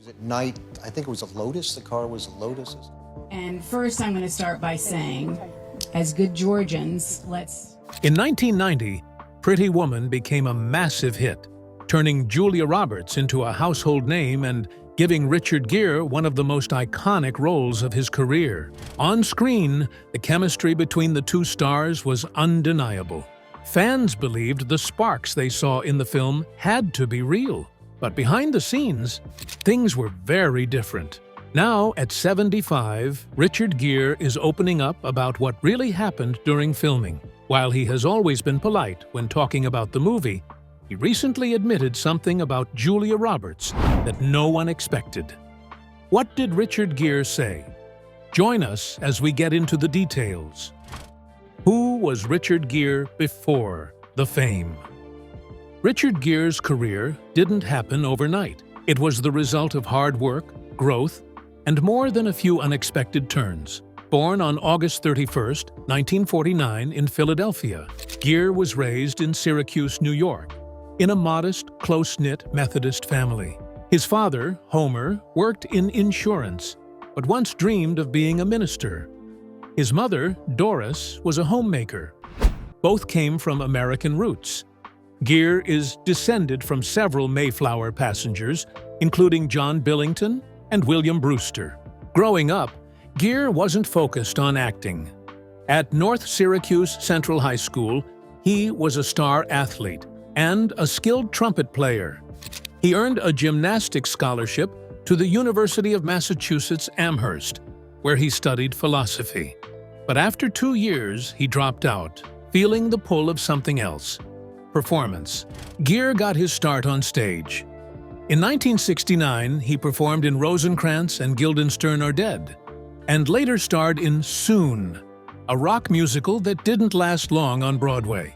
was at night. I think it was a Lotus. The car was a Lotus. And first, I'm going to start by saying, as good Georgians, let's... In 1990, Pretty Woman became a massive hit, turning Julia Roberts into a household name and giving Richard Gere one of the most iconic roles of his career. On screen, the chemistry between the two stars was undeniable. Fans believed the sparks they saw in the film had to be real. But behind the scenes, things were very different. Now, at 75, Richard Gere is opening up about what really happened during filming. While he has always been polite when talking about the movie, he recently admitted something about Julia Roberts that no one expected. What did Richard Gere say? Join us as we get into the details. Who was Richard Gere before the fame? Richard Gere's career didn't happen overnight. It was the result of hard work, growth, and more than a few unexpected turns. Born on August 31, 1949 in Philadelphia, Gere was raised in Syracuse, New York, in a modest, close-knit Methodist family. His father, Homer, worked in insurance, but once dreamed of being a minister. His mother, Doris, was a homemaker. Both came from American roots. Gere is descended from several Mayflower passengers, including John Billington and William Brewster. Growing up, Gere wasn't focused on acting. At North Syracuse Central High School, he was a star athlete and a skilled trumpet player. He earned a gymnastics scholarship to the University of Massachusetts Amherst, where he studied philosophy. But after 2 years, he dropped out, feeling the pull of something else. Performance. Gere got his start on stage. In 1969, he performed in Rosencrantz and Guildenstern Are Dead, and later starred in Soon, a rock musical that didn't last long on Broadway.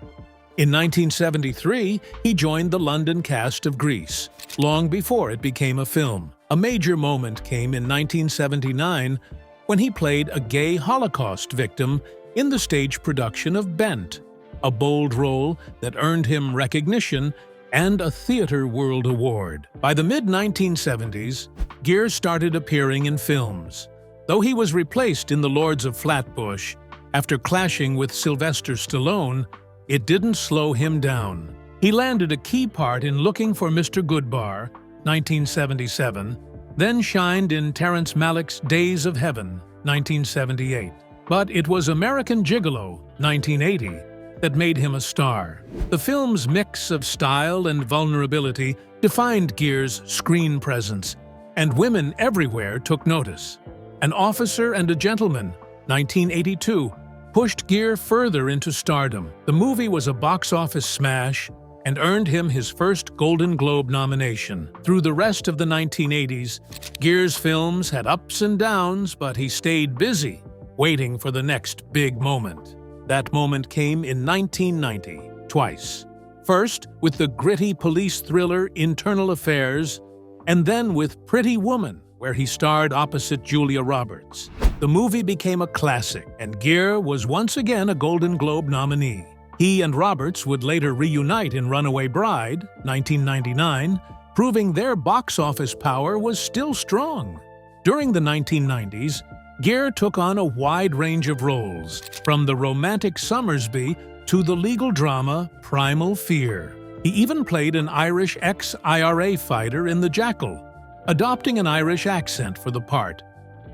In 1973, he joined the London cast of Grease, long before it became a film. A major moment came in 1979 when he played a gay Holocaust victim in the stage production of Bent, a bold role that earned him recognition and a Theatre World Award. By the mid-1970s, Gere started appearing in films. Though he was replaced in The Lords of Flatbush after clashing with Sylvester Stallone, it didn't slow him down. He landed a key part in Looking for Mr. Goodbar, 1977, then shined in Terrence Malick's Days of Heaven, 1978. But it was American Gigolo, 1980, that made him a star. The film's mix of style and vulnerability defined Gere's screen presence, and women everywhere took notice. An Officer and a Gentleman, 1982, pushed Gere further into stardom. The movie was a box office smash and earned him his first Golden Globe nomination. Through the rest of the 1980s, Gere's films had ups and downs, but he stayed busy, waiting for the next big moment. That moment came in 1990, twice. First, with the gritty police thriller Internal Affairs, and then with Pretty Woman, where he starred opposite Julia Roberts. The movie became a classic, and Gere was once again a Golden Globe nominee. He and Roberts would later reunite in Runaway Bride, 1999, proving their box office power was still strong. During the 1990s, Gere took on a wide range of roles, from the romantic Summersby to the legal drama Primal Fear. He even played an Irish ex-IRA fighter in The Jackal, adopting an Irish accent for the part.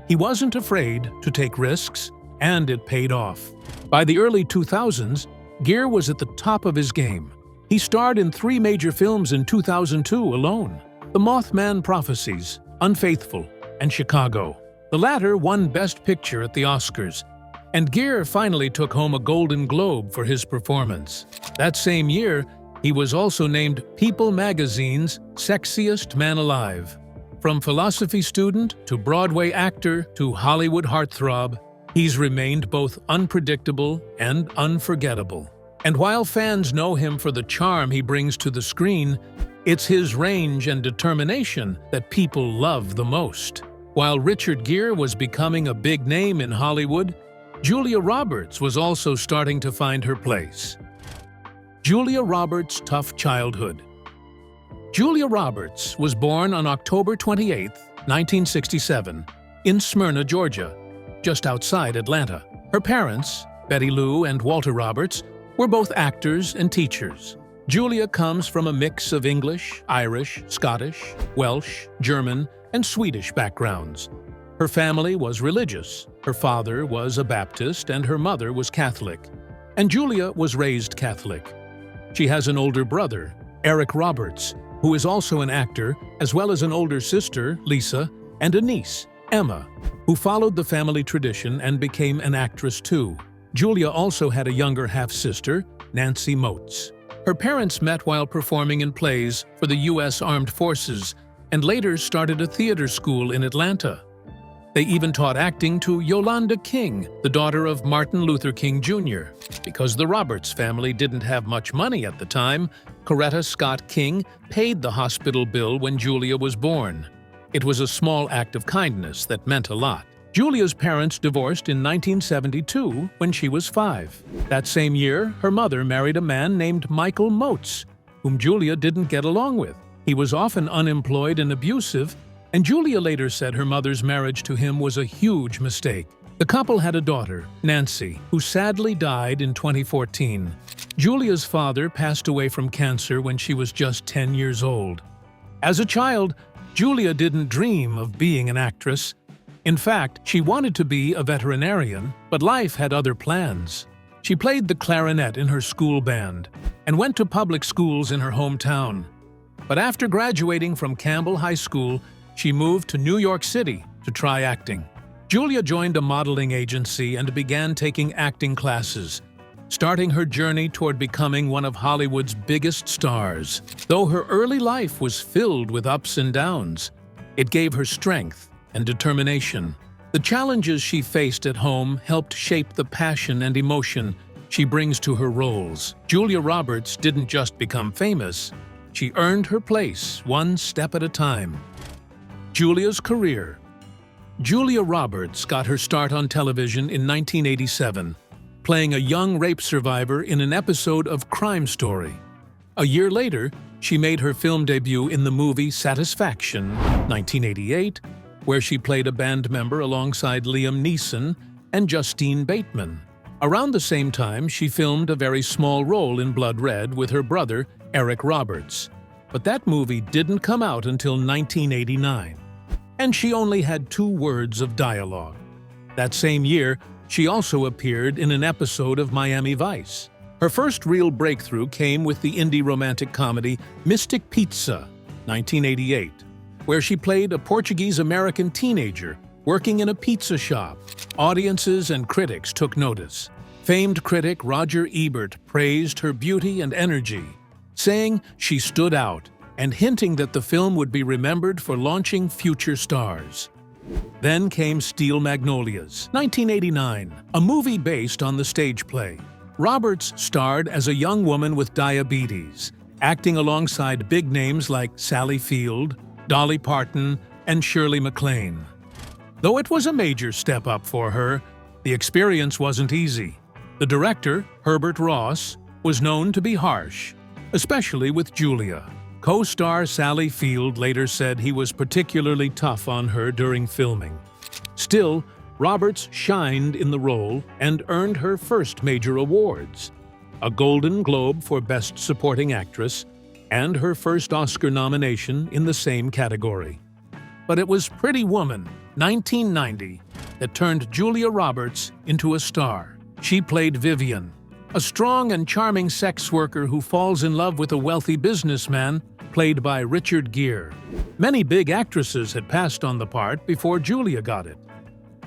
He wasn't afraid to take risks, and it paid off. By the early 2000s, Gere was at the top of his game. He starred in 3 major films in 2002 alone: The Mothman Prophecies, Unfaithful, and Chicago. The latter won Best Picture at the Oscars, and Gere finally took home a Golden Globe for his performance. That same year, he was also named People magazine's Sexiest Man Alive. From philosophy student to Broadway actor to Hollywood heartthrob, he's remained both unpredictable and unforgettable. And while fans know him for the charm he brings to the screen, it's his range and determination that people love the most. While Richard Gere was becoming a big name in Hollywood, Julia Roberts was also starting to find her place. Julia Roberts' tough childhood. Julia Roberts was born on October 28, 1967, in Smyrna, Georgia, just outside Atlanta. Her parents, Betty Lou and Walter Roberts, were both actors and teachers. Julia comes from a mix of English, Irish, Scottish, Welsh, German, and Swedish backgrounds. Her family was religious. Her father was a Baptist and her mother was Catholic. And Julia was raised Catholic. She has an older brother, Eric Roberts, who is also an actor, as well as an older sister, Lisa, and a niece, Emma, who followed the family tradition and became an actress too. Julia also had a younger half-sister, Nancy Moats. Her parents met while performing in plays for the U.S. Armed Forces and later started a theater school in Atlanta. They even taught acting to Yolanda King, the daughter of Martin Luther King Jr. Because the Roberts family didn't have much money at the time, Coretta Scott King paid the hospital bill when Julia was born. It was a small act of kindness that meant a lot. Julia's parents divorced in 1972 when she was 5. That same year, her mother married a man named Michael Moats, whom Julia didn't get along with. He was often unemployed and abusive, and Julia later said her mother's marriage to him was a huge mistake. The couple had a daughter, Nancy, who sadly died in 2014. Julia's father passed away from cancer when she was just 10 years old. As a child, Julia didn't dream of being an actress. In fact, she wanted to be a veterinarian, but life had other plans. She played the clarinet in her school band and went to public schools in her hometown. But after graduating from Campbell High School, she moved to New York City to try acting. Julia joined a modeling agency and began taking acting classes, starting her journey toward becoming one of Hollywood's biggest stars. Though her early life was filled with ups and downs, it gave her strength and determination. The challenges she faced at home helped shape the passion and emotion she brings to her roles. Julia Roberts didn't just become famous, she earned her place one step at a time. Julia's career. Julia Roberts got her start on television in 1987, playing a young rape survivor in an episode of Crime Story. A year later, she made her film debut in the movie Satisfaction, 1988, where she played a band member alongside Liam Neeson and Justine Bateman. Around the same time, she filmed a very small role in Blood Red with her brother, Eric Roberts. But that movie didn't come out until 1989. And she only had 2 words of dialogue. That same year, she also appeared in an episode of Miami Vice. Her first real breakthrough came with the indie romantic comedy Mystic Pizza, 1988, where she played a Portuguese-American teenager working in a pizza shop. Audiences and critics took notice. Famed critic Roger Ebert praised her beauty and energy, saying she stood out and hinting that the film would be remembered for launching future stars. Then came Steel Magnolias, 1989, a movie based on the stage play. Roberts starred as a young woman with diabetes, acting alongside big names like Sally Field, Dolly Parton, and Shirley MacLaine. Though it was a major step up for her, the experience wasn't easy. The director, Herbert Ross, was known to be harsh, especially with Julia. Co-star Sally Field later said he was particularly tough on her during filming. Still, Roberts shined in the role and earned her first major awards: a Golden Globe for Best Supporting Actress and her first Oscar nomination in the same category. But it was Pretty Woman, 1990, that turned Julia Roberts into a star. She played Vivian, a strong and charming sex worker who falls in love with a wealthy businessman, played by Richard Gere. Many big actresses had passed on the part before Julia got it.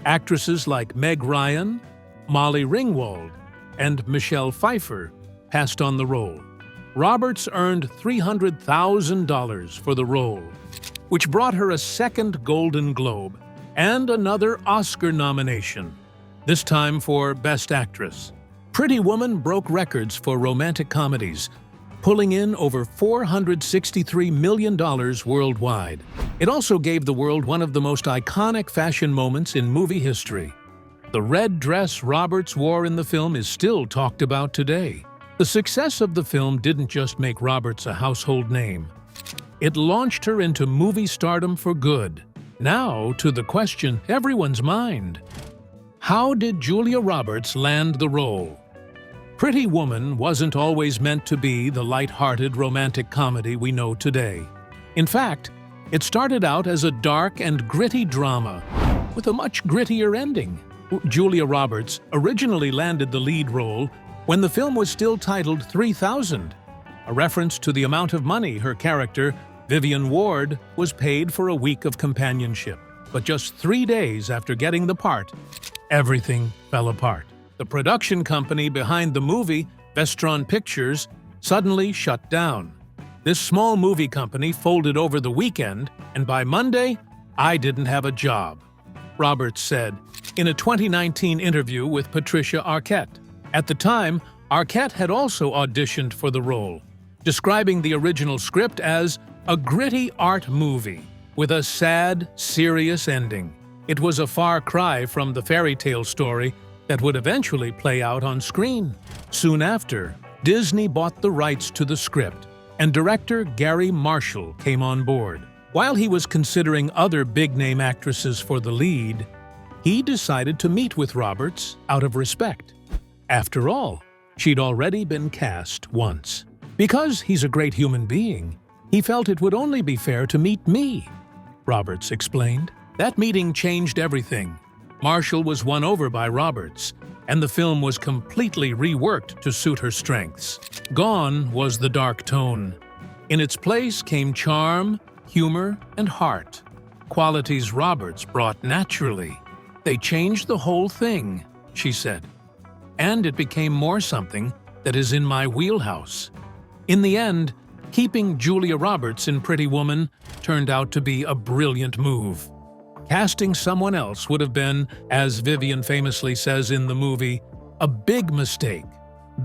Actresses like Meg Ryan, Molly Ringwald, and Michelle Pfeiffer passed on the role. Roberts earned $300,000 for the role, which brought her a second Golden Globe and another Oscar nomination, this time for Best Actress. Pretty Woman broke records for romantic comedies, pulling in over $463 million worldwide. It also gave the world one of the most iconic fashion moments in movie history. The red dress Roberts wore in the film is still talked about today. The success of the film didn't just make Roberts a household name. It launched her into movie stardom for good. Now to the question everyone's mind. How did Julia Roberts land the role? Pretty Woman wasn't always meant to be the light-hearted romantic comedy we know today. In fact, it started out as a dark and gritty drama with a much grittier ending. Julia Roberts originally landed the lead role when the film was still titled 3000, a reference to the amount of money her character, Vivian Ward, was paid for a week of companionship. But just 3 days after getting the part, everything fell apart. The production company behind the movie, Vestron Pictures, suddenly shut down. This small movie company folded over the weekend, and by Monday, I didn't have a job, Roberts said in a 2019 interview with Patricia Arquette. At the time, Arquette had also auditioned for the role, describing the original script as a gritty art movie with a sad, serious ending. It was a far cry from the fairy tale story that would eventually play out on screen. Soon after, Disney bought the rights to the script, and director Gary Marshall came on board. While he was considering other big-name actresses for the lead, he decided to meet with Roberts out of respect. After all, she'd already been cast once. Because he's a great human being, he felt it would only be fair to meet me, Roberts explained. That meeting changed everything. Marshall was won over by Roberts, and the film was completely reworked to suit her strengths. Gone was the dark tone. In its place came charm, humor, and heart, qualities Roberts brought naturally. They changed the whole thing, she said, and it became more something that is in my wheelhouse. In the end, keeping Julia Roberts in Pretty Woman turned out to be a brilliant move. Casting someone else would have been, as Vivian famously says in the movie, a big mistake.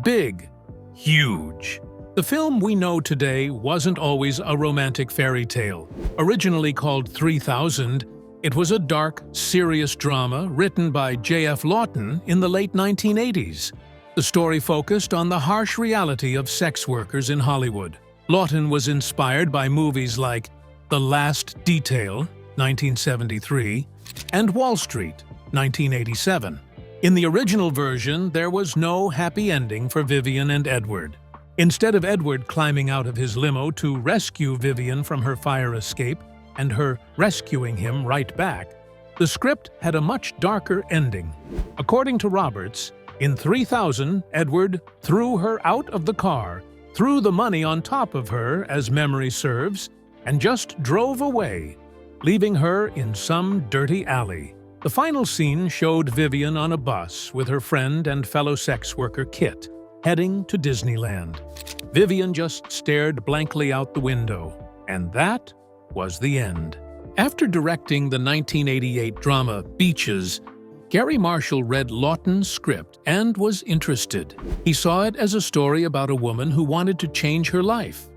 Big. Huge. The film we know today wasn't always a romantic fairy tale. Originally called 3000, it was a dark, serious drama written by J.F. Lawton in the late 1980s. The story focused on the harsh reality of sex workers in Hollywood. Lawton was inspired by movies like The Last Detail, 1973, and Wall Street, 1987. In the original version, there was no happy ending for Vivian and Edward. Instead of Edward climbing out of his limo to rescue Vivian from her fire escape and her rescuing him right back, the script had a much darker ending. According to Roberts, in 3000, Edward threw her out of the car, threw the money on top of her, as memory serves, and just drove away, leaving her in some dirty alley. The final scene showed Vivian on a bus with her friend and fellow sex worker Kit, heading to Disneyland. Vivian just stared blankly out the window, and that was the end. After directing the 1988 drama Beaches, Gary Marshall read Lawton's script and was interested. He saw it as a story about a woman who wanted to change her life,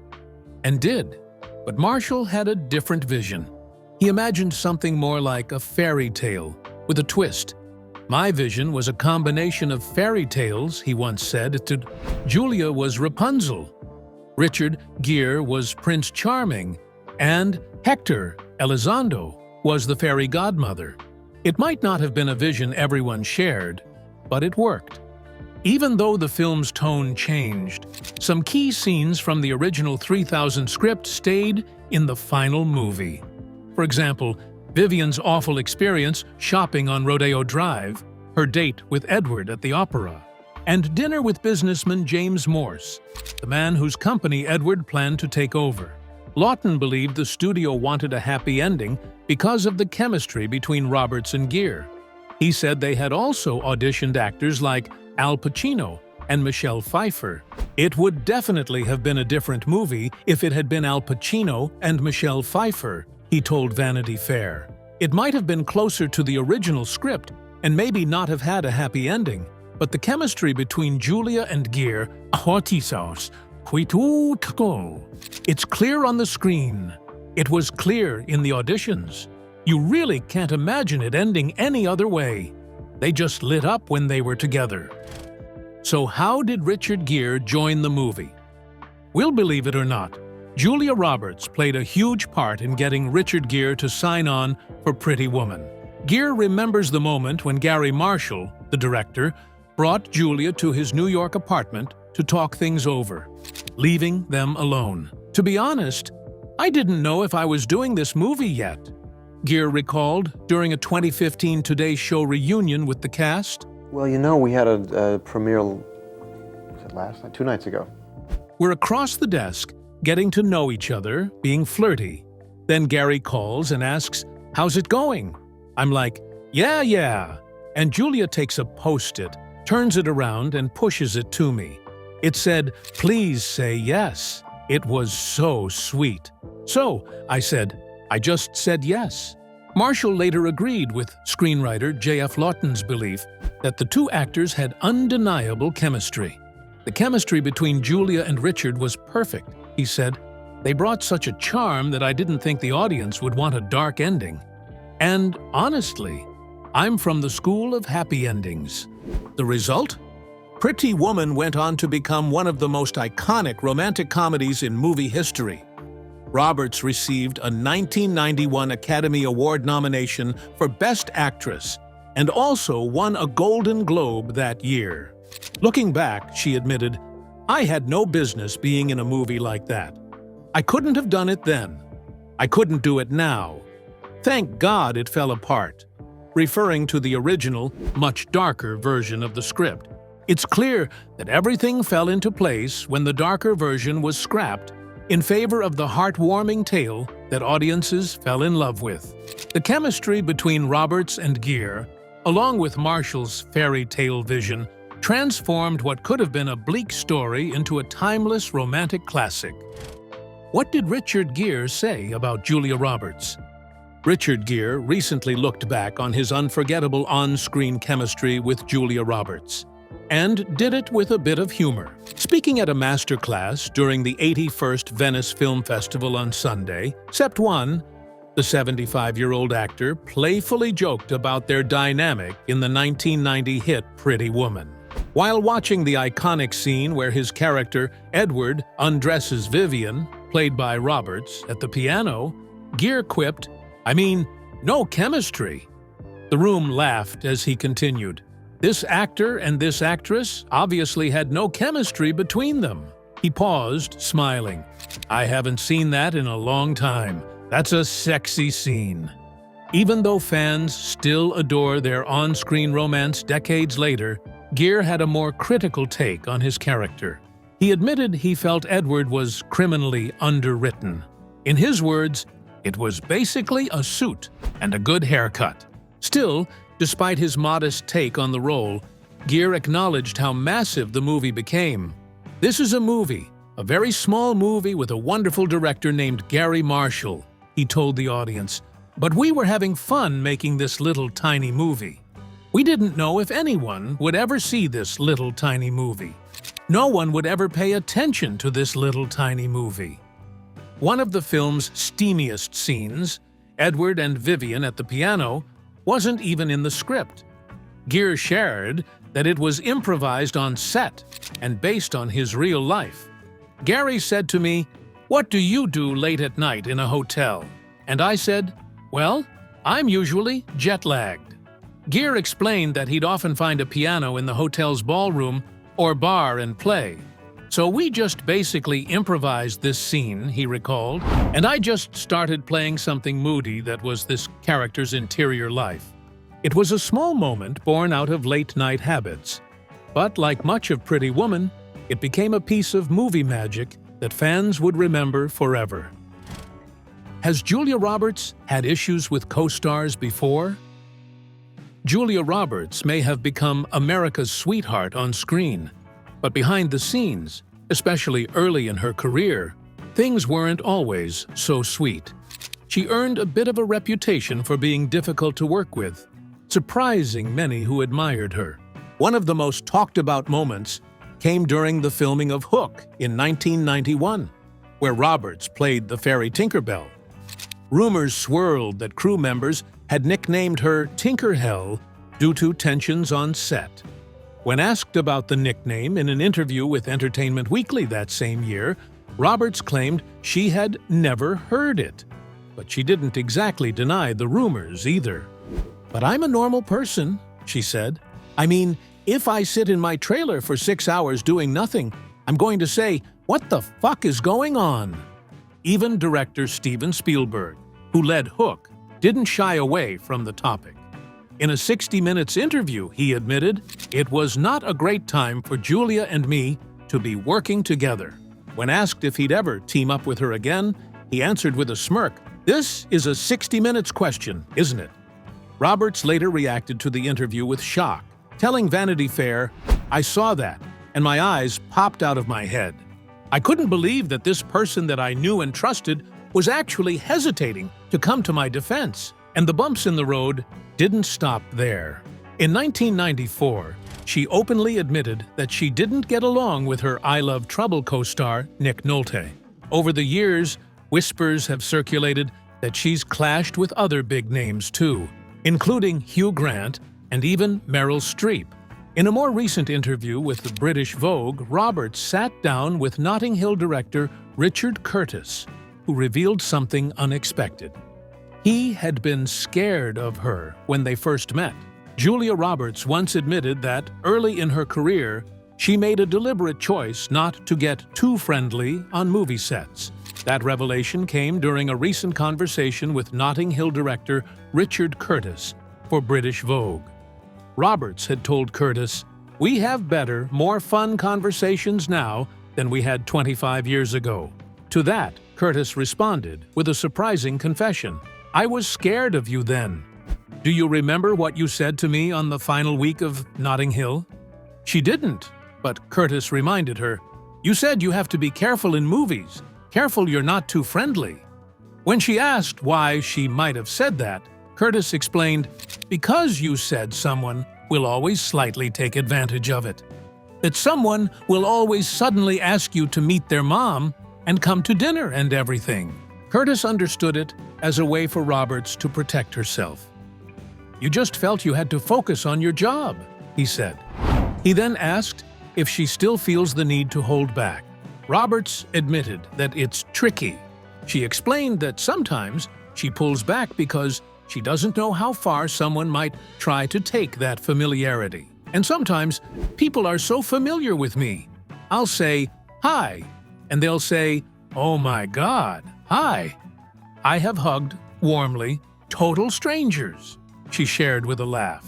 and did. But Marshall had a different vision. He imagined something more like a fairy tale, with a twist. My vision was a combination of fairy tales, he once said. Julia was Rapunzel, Richard Gere was Prince Charming, and Hector Elizondo was the fairy godmother. It might not have been a vision everyone shared, but it worked. Even though the film's tone changed, some key scenes from the original 3000 script stayed in the final movie. For example, Vivian's awful experience shopping on Rodeo Drive, her date with Edward at the opera, and dinner with businessman James Morse, the man whose company Edward planned to take over. Lawton believed the studio wanted a happy ending because of the chemistry between Roberts and Gere. He said they had also auditioned actors like Al Pacino and Michelle Pfeiffer. It would definitely have been a different movie if it had been Al Pacino and Michelle Pfeiffer, he told Vanity Fair. It might have been closer to the original script and maybe not have had a happy ending, but the chemistry between Julia and Gere, it's clear on the screen. It was clear in the auditions. You really can't imagine it ending any other way. They just lit up when they were together. So how did Richard Gere join the movie? We'll believe it or not, Julia Roberts played a huge part in getting Richard Gere to sign on for Pretty Woman. Gere remembers the moment when Gary Marshall, the director, brought Julia to his New York apartment to talk things over, leaving them alone. "To be honest, I didn't know if I was doing this movie yet," Gere recalled during a 2015 Today Show reunion with the cast. Well, you know, we had a premiere, was it last night? 2 nights ago. We're across the desk, getting to know each other, being flirty. Then Gary calls and asks, "How's it going?" I'm like, yeah. And Julia takes a Post-it, turns it around and pushes it to me. It said, "Please say yes." It was so sweet. So, I said, "I just said yes." Marshall later agreed with screenwriter J.F. Lawton's belief that the two actors had undeniable chemistry. "The chemistry between Julia and Richard was perfect," he said. "They brought such a charm that I didn't think the audience would want a dark ending. And honestly, I'm from the school of happy endings." The result? Pretty Woman went on to become one of the most iconic romantic comedies in movie history. Roberts received a 1991 Academy Award nomination for Best Actress and also won a Golden Globe that year. Looking back, she admitted, "I had no business being in a movie like that. I couldn't have done it then. I couldn't do it now. Thank God it fell apart," referring to the original, much darker version of the script. It's clear that everything fell into place when the darker version was scrapped in favor of the heartwarming tale that audiences fell in love with. The chemistry between Roberts and Gere, along with Marshall's fairy tale vision, transformed what could have been a bleak story into a timeless romantic classic. What did Richard Gere say about Julia Roberts? Richard Gere recently looked back on his unforgettable on-screen chemistry with Julia Roberts, and did it with a bit of humor. Speaking at a masterclass during the 81st Venice Film Festival on Sunday, Sept 1, the 75-year-old actor playfully joked about their dynamic in the 1990 hit Pretty Woman. While watching the iconic scene where his character, Edward, undresses Vivian, played by Roberts, at the piano, Gere quipped, "I mean, no chemistry." The room laughed as he continued, "This actor and this actress obviously had no chemistry between them." He paused, smiling. "I haven't seen that in a long time. That's a sexy scene." Even though fans still adore their on-screen romance decades later, Gere had a more critical take on his character. He admitted he felt Edward was criminally underwritten. In his words, "It was basically a suit and a good haircut." Still, despite his modest take on the role, Gere acknowledged how massive the movie became. "This is a movie, a very small movie with a wonderful director named Gary Marshall," he told the audience. "But we were having fun making this little tiny movie. We didn't know if anyone would ever see this little tiny movie. No one would ever pay attention to this little tiny movie." One of the film's steamiest scenes, Edward and Vivian at the piano, wasn't even in the script. Gere shared that it was improvised on set and based on his real life. "Gary said to me, 'What do you do late at night in a hotel?' And I said, 'Well, I'm usually jet-lagged.'" Gere explained that he'd often find a piano in the hotel's ballroom or bar and play. "So we just basically improvised this scene," he recalled, "and I just started playing something moody that was this character's interior life. It was a small moment born out of late-night habits. But like much of Pretty Woman, it became a piece of movie magic that fans would remember forever." Has Julia Roberts had issues with co-stars before? Julia Roberts may have become America's sweetheart on screen, but behind the scenes, especially early in her career, things weren't always so sweet. She earned a bit of a reputation for being difficult to work with, surprising many who admired her. One of the most talked-about moments came during the filming of Hook in 1991, where Roberts played the fairy Tinkerbell. Rumors swirled that crew members had nicknamed her Tinkerhell due to tensions on set. When asked about the nickname in an interview with Entertainment Weekly that same year, Roberts claimed she had never heard it, but she didn't exactly deny the rumors either. "But I'm a normal person," she said. "I mean, if I sit in my trailer for 6 hours doing nothing, I'm going to say, 'What the fuck is going on?'" Even director Steven Spielberg, who led Hook, didn't shy away from the topic. In a 60 Minutes interview, he admitted, "It was not a great time for Julia and me to be working together." When asked if he'd ever team up with her again, he answered with a smirk, "This is a 60 Minutes question, isn't it?" Roberts later reacted to the interview with shock, telling Vanity Fair, "I saw that, and my eyes popped out of my head. I couldn't believe that this person that I knew and trusted was actually hesitating to come to my defense." And the bumps in the road didn't stop there. In 1994, she openly admitted that she didn't get along with her I Love Trouble co-star, Nick Nolte. Over the years, whispers have circulated that she's clashed with other big names too, including Hugh Grant and even Meryl Streep. In a more recent interview with the British Vogue, Roberts sat down with Notting Hill director Richard Curtis, who revealed something unexpected. He had been scared of her when they first met. Julia Roberts once admitted that, early in her career, she made a deliberate choice not to get too friendly on movie sets. That revelation came during a recent conversation with Notting Hill director Richard Curtis for British Vogue. Roberts had told Curtis, "We have better, more fun conversations now than we had 25 years ago." To that, Curtis responded with a surprising confession. "I was scared of you then. Do you remember what you said to me on the final week of Notting Hill?" She didn't, but Curtis reminded her, "You said you have to be careful in movies, careful you're not too friendly." When she asked why she might have said that, Curtis explained, "Because you said someone will always slightly take advantage of it. That someone will always suddenly ask you to meet their mom and come to dinner and everything." Curtis understood it as a way for Roberts to protect herself. "You just felt you had to focus on your job," he said. He then asked if she still feels the need to hold back. Roberts admitted that it's tricky. She explained that sometimes she pulls back because she doesn't know how far someone might try to take that familiarity. "And sometimes people are so familiar with me. I'll say, 'Hi,' and they'll say, 'Oh my God, hi.' I have hugged, warmly, total strangers," she shared with a laugh.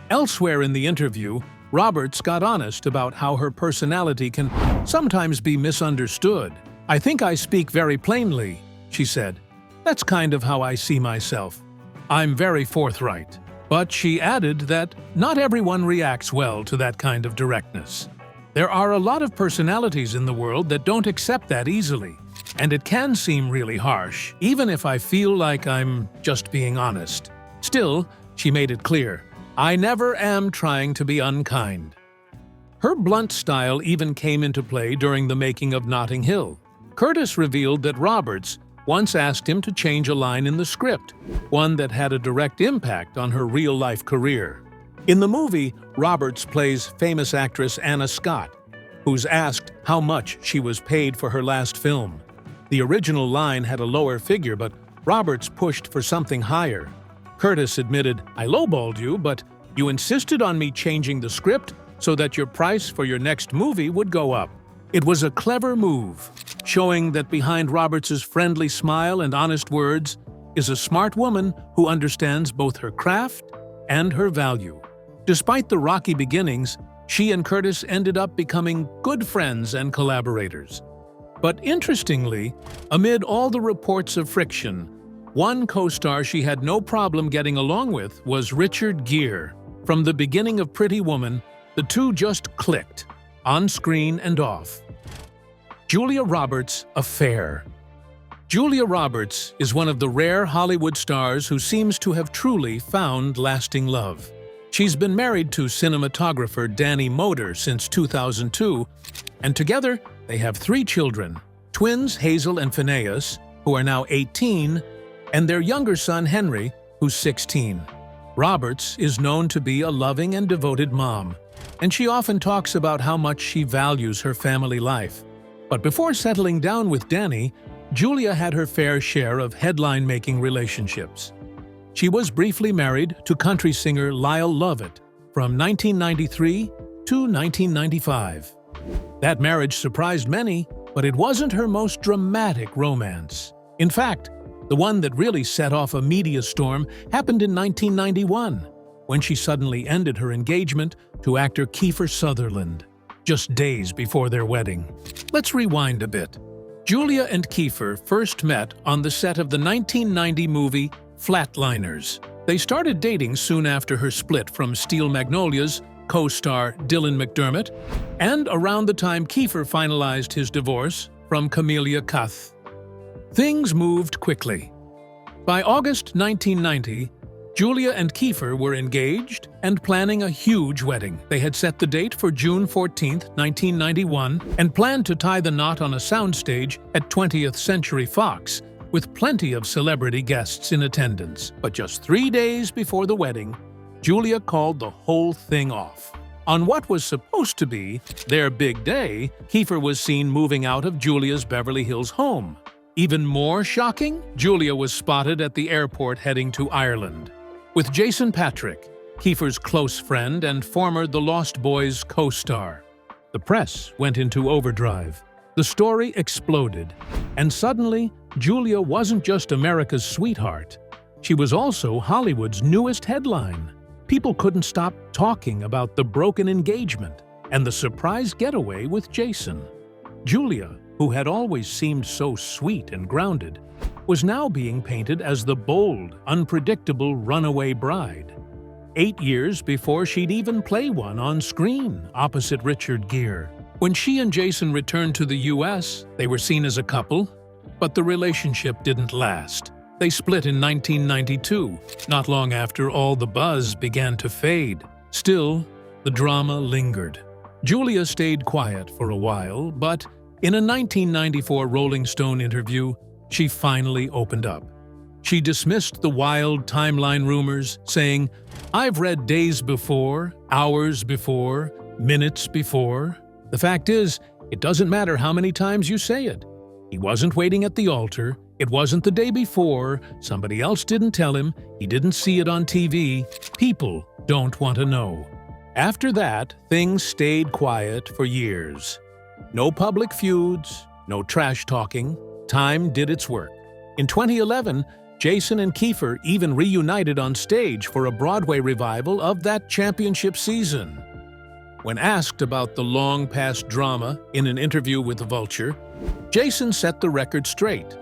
Elsewhere in the interview, Roberts got honest about how her personality can sometimes be misunderstood. "I think I speak very plainly," she said. "That's kind of how I see myself. I'm very forthright." But she added that not everyone reacts well to that kind of directness. "There are a lot of personalities in the world that don't accept that easily, and it can seem really harsh, even if I feel like I'm just being honest. Still," she made it clear, "I never am trying to be unkind." Her blunt style even came into play during the making of Notting Hill. Curtis revealed that Roberts once asked him to change a line in the script, one that had a direct impact on her real-life career. In the movie, Roberts plays famous actress Anna Scott, who's asked how much she was paid for her last film. The original line had a lower figure, but Roberts pushed for something higher. Curtis admitted, "I lowballed you, but you insisted on me changing the script so that your price for your next movie would go up." It was a clever move, showing that behind Roberts's friendly smile and honest words is a smart woman who understands both her craft and her value. Despite the rocky beginnings, she and Curtis ended up becoming good friends and collaborators. But interestingly, amid all the reports of friction, one co-star she had no problem getting along with was Richard Gere. From the beginning of Pretty Woman, the two just clicked, on screen and off. Julia Roberts' affair. Julia Roberts is one of the rare Hollywood stars who seems to have truly found lasting love. She's been married to cinematographer Danny Moder since 2002, and together they have 3 children, twins Hazel and Phineas, who are now 18, and their younger son Henry, who's 16. Roberts is known to be a loving and devoted mom, and she often talks about how much she values her family life. But before settling down with Danny, Julia had her fair share of headline-making relationships. She was briefly married to country singer Lyle Lovett from 1993 to 1995. That marriage surprised many, but it wasn't her most dramatic romance. In fact, the one that really set off a media storm happened in 1991, when she suddenly ended her engagement to actor Kefir Sutherland, just days before their wedding. Let's rewind a bit. Julia and Kefir first met on the set of the 1990 movie Flatliners. They started dating soon after her split from Steel Magnolias co-star Dylan McDermott, and around the time Kefir finalized his divorce from Camelia Cuth. Things moved quickly. By August 1990, Julia and Kefir were engaged and planning a huge wedding. They had set the date for June 14, 1991, and planned to tie the knot on a soundstage at 20th Century Fox, with plenty of celebrity guests in attendance. But just 3 days before the wedding, Julia called the whole thing off. On what was supposed to be their big day, Kefir was seen moving out of Julia's Beverly Hills home. Even more shocking, Julia was spotted at the airport heading to Ireland with Jason Patrick, Kefir's close friend and former The Lost Boys co-star. The press went into overdrive. The story exploded, and suddenly, Julia wasn't just America's sweetheart. She was also Hollywood's newest headline. People couldn't stop talking about the broken engagement and the surprise getaway with Jason. Julia, who had always seemed so sweet and grounded, was now being painted as the bold, unpredictable runaway bride. 8 years before she'd even play one on screen opposite Richard Gere. When she and Jason returned to the US, they were seen as a couple, but the relationship didn't last. They split in 1992, not long after all the buzz began to fade. Still, the drama lingered. Julia stayed quiet for a while, but in a 1994 Rolling Stone interview, she finally opened up. She dismissed the wild timeline rumors, saying, "I've read days before, hours before, minutes before. The fact is, it doesn't matter how many times you say it. He wasn't waiting at the altar. It wasn't the day before. Somebody else didn't tell him. He didn't see it on TV. People don't want to know." After that, things stayed quiet for years. No public feuds, no trash talking. Time did its work. In 2011, Jason and Kefir even reunited on stage for a Broadway revival of that championship season. When asked about the long-past drama in an interview with The Vulture, Jason set the record straight.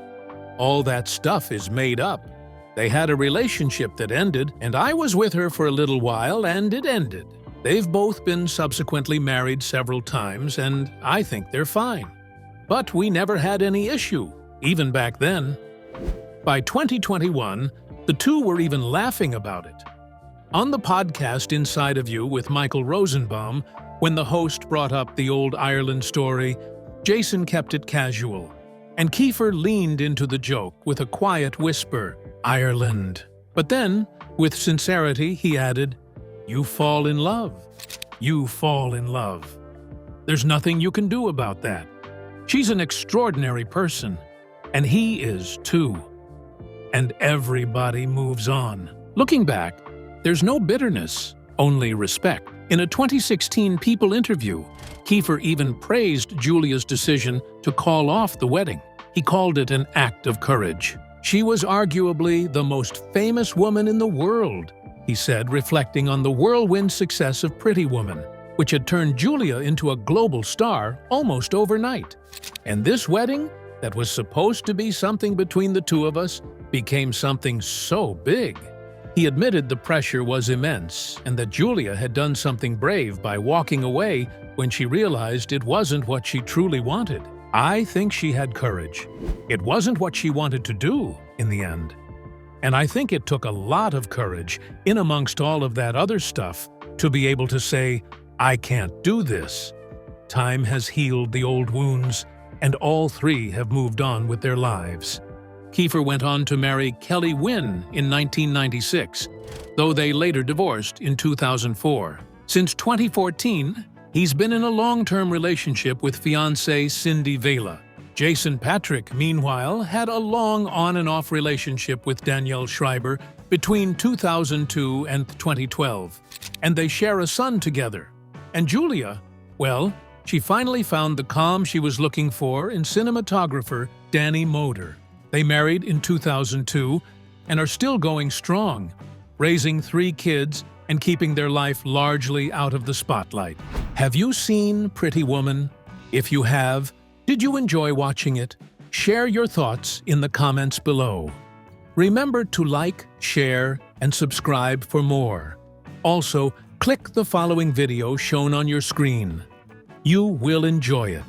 "All that stuff is made up. They had a relationship that ended, and I was with her for a little while, and it ended. They've both been subsequently married several times, and I think they're fine. But we never had any issue, even back then." By 2021, the two were even laughing about it. On the podcast Inside of You with Michael Rosenbaum, when the host brought up the old Ireland story, Jason kept it casual, and Kefir leaned into the joke with a quiet whisper, "Ireland." But then, with sincerity, he added, "You fall in love. You fall in love. There's nothing you can do about that. She's an extraordinary person, and he is too. And everybody moves on." Looking back, there's no bitterness, only respect. In a 2016 People interview, Kefir even praised Julia's decision to call off the wedding. He called it an act of courage. "She was arguably the most famous woman in the world," he said, reflecting on the whirlwind success of Pretty Woman, which had turned Julia into a global star almost overnight. And this wedding, that was supposed to be something between the two of us, became something so big. He admitted the pressure was immense and that Julia had done something brave by walking away when she realized it wasn't what she truly wanted. I think she had courage. It wasn't what she wanted to do in the end. And I think it took a lot of courage, in amongst all of that other stuff, to be able to say, "I can't do this." Time has healed the old wounds, and all three have moved on with their lives. Kefir went on to marry Kelly Wynn in 1996, though they later divorced in 2004. Since 2014, He's been in a long-term relationship with fiancée Cindy Vela. Jason Patrick, meanwhile, had a long on-and-off relationship with Danielle Schreiber between 2002 and 2012, and they share a son together. And Julia, well, she finally found the calm she was looking for in cinematographer Danny Moder. They married in 2002 and are still going strong, raising 3 kids and keeping their life largely out of the spotlight. Have you seen Pretty Woman? If you have, did you enjoy watching it? Share your thoughts in the comments below. Remember to like, share, and subscribe for more. Also, click the following video shown on your screen. You will enjoy it.